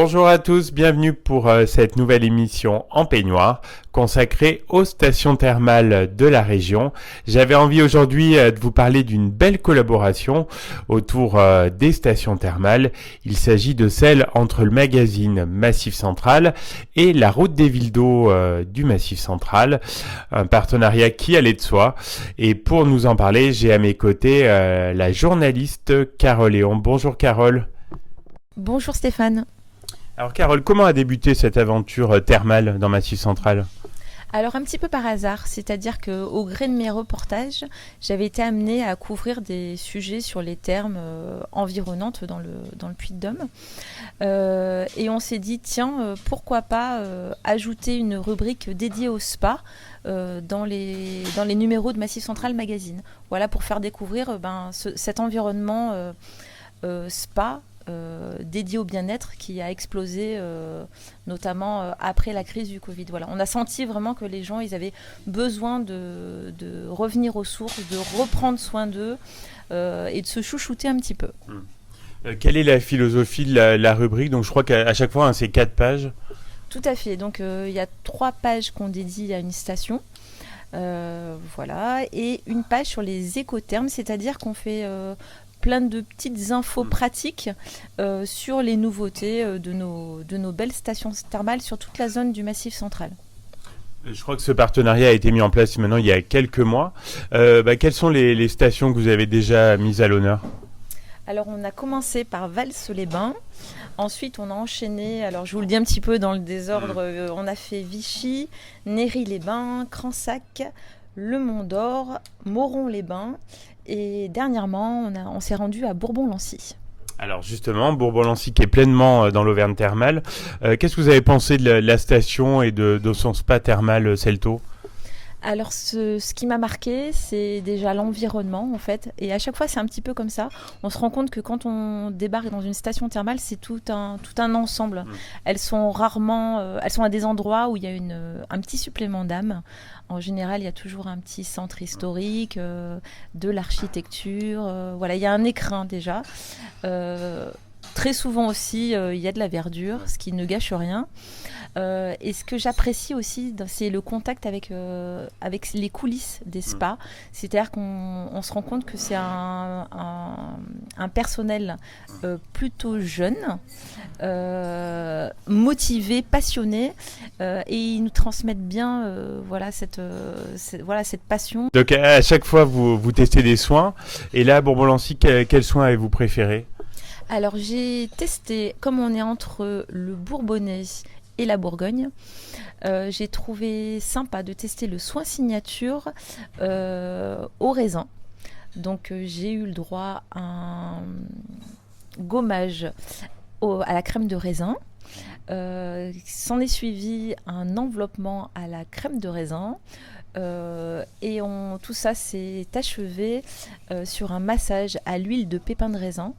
Bonjour à tous, bienvenue pour cette nouvelle émission en peignoir consacrée aux stations thermales de la région. J'avais envie aujourd'hui de vous parler d'une belle collaboration autour des stations thermales. Il s'agit de celle entre le magazine Massif Central et la route des villes d'eau du Massif Central, un partenariat qui allait de soi. Et pour nous en parler, j'ai à mes côtés la journaliste Carole Léon. Bonjour Carole. Bonjour Stéphane. Alors Carole, comment a débuté cette aventure thermale dans Massif Central ? Alors un petit peu par hasard, c'est-à-dire qu'au gré de mes reportages, j'avais été amenée à couvrir des sujets sur les thermes environnantes dans le Puy-de-Dôme. Et on s'est dit, tiens, pourquoi pas ajouter une rubrique dédiée au spa dans les numéros de Massif Central Magazine. Voilà, pour faire découvrir cet environnement spa, dédié au bien-être qui a explosé notamment après la crise du Covid. Voilà. On a senti vraiment que les gens ils avaient besoin de revenir aux sources, de reprendre soin d'eux et de se chouchouter un petit peu. Quelle est la philosophie de la rubrique ? Donc je crois qu'à chaque fois, c'est 4 pages. Tout à fait. Donc il y a 3 pages qu'on dédie à une station. Voilà. Et une page sur les écothermes, c'est-à-dire qu'on fait plein de petites infos pratiques sur les nouveautés de nos belles stations thermales sur toute la zone du Massif Central. Je crois que ce partenariat a été mis en place maintenant il y a quelques mois. Quelles sont les stations que vous avez déjà mises à l'honneur ? Alors on a commencé par Vals-les-Bains. Ensuite, on a enchaîné, alors je vous le dis un petit peu dans le désordre, on a fait Vichy, Néry-les-Bains, Cransac, Le Mont-d'Or, Moron-les-Bains. Et dernièrement, on s'est rendu à Bourbon-Lancy. Alors justement, Bourbon-Lancy qui est pleinement dans l'Auvergne thermale. Qu'est-ce que vous avez pensé de la station et de son spa thermal Celto ? Alors ce qui m'a marqué, c'est déjà l'environnement en fait. Et à chaque fois, c'est un petit peu comme ça. On se rend compte que quand on débarque dans une station thermale, c'est tout un ensemble. Elles sont à des endroits où il y a un petit supplément d'âme. En général, il y a toujours un petit centre historique, de l'architecture. Voilà, il y a un écrin déjà. Très souvent aussi, il y a de la verdure, ce qui ne gâche rien. Et ce que j'apprécie aussi, c'est le contact avec les coulisses des spas. C'est-à-dire qu'on se rend compte que c'est un personnel plutôt jeune, motivé, passionné, et ils nous transmettent bien cette passion. Donc à chaque fois, vous testez des soins. Et là, à Bourbon-Lancy, quels soins avez-vous préféré ? Alors j'ai testé, comme on est entre le Bourbonnais et la Bourgogne, j'ai trouvé sympa de tester le soin signature au raisin. Donc j'ai eu le droit à un gommage à la crème de raisin. S'en est suivi un enveloppement à la crème de raisin. Et tout ça s'est achevé sur un massage à l'huile de pépins de raisin.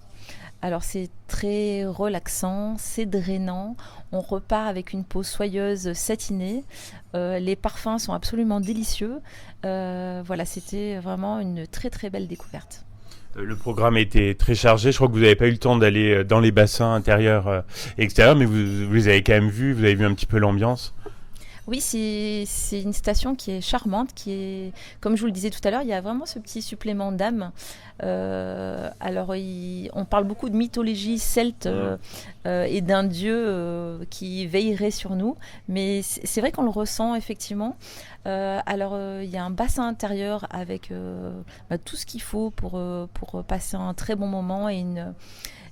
Alors c'est très relaxant, c'est drainant, on repart avec une peau soyeuse satinée, les parfums sont absolument délicieux, voilà, c'était vraiment une très très belle découverte. Le programme était très chargé, je crois que vous n'avez pas eu le temps d'aller dans les bassins intérieurs et extérieurs, mais vous les avez quand même vus, vous avez vu un petit peu l'ambiance. Oui, c'est une station qui est charmante, comme je vous le disais tout à l'heure, il y a vraiment ce petit supplément d'âme. Alors, on parle beaucoup de mythologie celte et d'un dieu qui veillerait sur nous, mais c'est vrai qu'on le ressent effectivement. Il y a un bassin intérieur avec tout ce qu'il faut pour passer un très bon moment et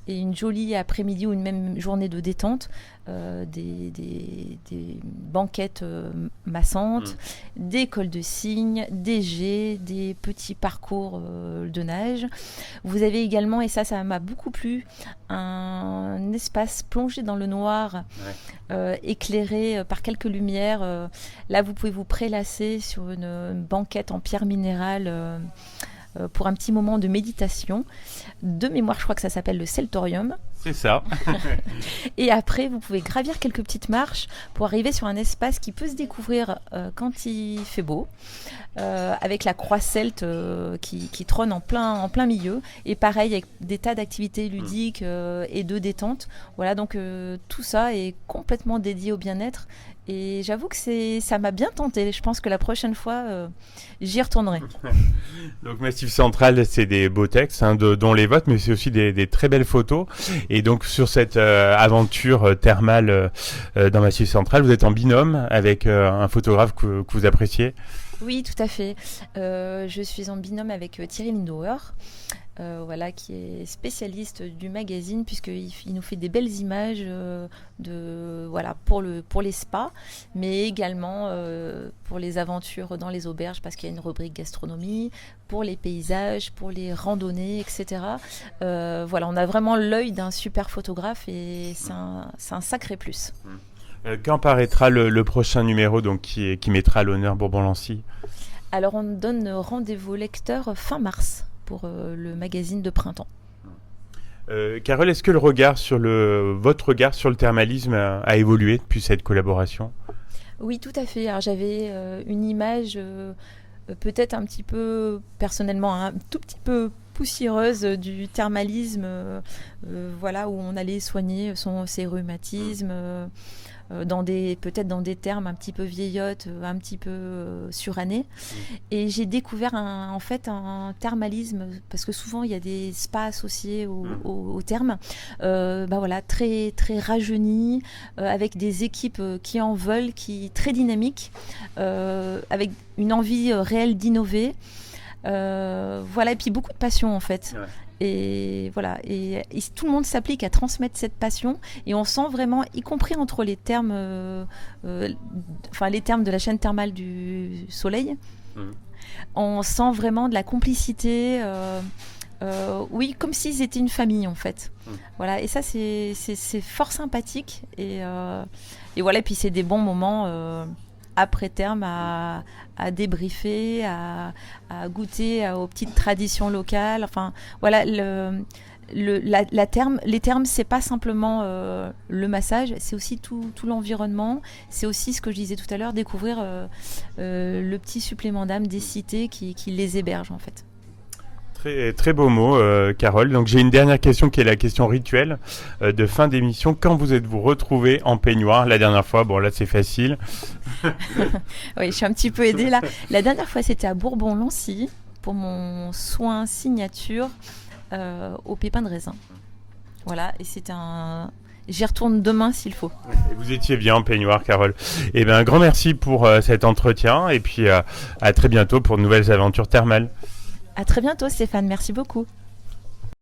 une jolie après-midi ou une même journée de détente, des banquettes massantes, des cols de cygne, des jets, des petits parcours de nage. Vous avez également, et ça m'a beaucoup plu, un espace plongé dans le noir, éclairé par quelques lumières. Là, vous pouvez vous prélasser sur une banquette en pierre minérale pour un petit moment de méditation. De mémoire, je crois que ça s'appelle le Celtorium. C'est ça. Et après, vous pouvez gravir quelques petites marches pour arriver sur un espace qui peut se découvrir quand il fait beau, avec la croix celte qui trône en plein milieu. Et pareil, avec des tas d'activités ludiques et de détente. Voilà, donc tout ça est complètement dédié au bien-être. Et j'avoue que ça m'a bien tenté. Je pense que la prochaine fois, j'y retournerai. Donc Massif Central, c'est des beaux textes, dont les vôtres, mais c'est aussi des très belles photos. Et donc sur cette aventure thermale dans Massif Central, vous êtes en binôme avec un photographe que vous appréciez. Oui, tout à fait. Je suis en binôme avec Thierry Lindauer. Voilà, qui est spécialiste du magazine puisqu'il nous fait des belles images pour les spas, mais également pour les aventures dans les auberges parce qu'il y a une rubrique gastronomie, pour les paysages, pour les randonnées, etc. Voilà, on a vraiment l'œil d'un super photographe et c'est un sacré plus. Quand paraîtra le prochain numéro donc, qui mettra à l'honneur Bourbon-Lancy ? Alors on donne rendez-vous au lecteur fin mars pour le magazine de printemps. Carole, est-ce que votre regard sur le thermalisme a évolué depuis cette collaboration ? Oui, tout à fait. Alors, j'avais une image peut-être un petit peu, personnellement, un tout petit peu poussiéreuse du thermalisme, voilà, où on allait soigner ses rhumatismes, peut-être dans des termes un petit peu vieillottes, un petit peu surannés. Et j'ai découvert en fait un thermalisme, parce que souvent il y a des spas associés au terme, voilà, très, très rajeuni, avec des équipes qui en veulent, très dynamiques, avec une envie réelle d'innover. Voilà, et puis beaucoup de passion en fait. Ouais. Et voilà, et tout le monde s'applique à transmettre cette passion, et on sent vraiment, y compris entre les termes, les termes de la chaîne thermale du Soleil, on sent vraiment de la complicité. Oui, comme s'ils étaient une famille en fait. Voilà, et ça c'est fort sympathique, et voilà, et puis c'est des bons moments. Après terme à débriefer, à goûter aux petites traditions locales. Enfin, voilà, les termes, c'est pas simplement le massage, c'est aussi tout l'environnement. C'est aussi ce que je disais tout à l'heure, découvrir le petit supplément d'âme des cités qui les hébergent en fait. Très, très beau mot, Carole. Donc j'ai une dernière question qui est la question rituelle de fin d'émission. Quand vous êtes-vous retrouvés en peignoir la dernière fois ? Bon, là c'est facile. Oui, je suis un petit peu aidée là. La dernière fois, c'était à Bourbon-Lancy pour mon soin signature au pépin de raisin. Voilà, et j'y retourne demain s'il faut. Et vous étiez bien en peignoir, Carole. Eh bien, un grand merci pour cet entretien, et puis à très bientôt pour de nouvelles aventures thermales. À très bientôt, Stéphane. Merci beaucoup.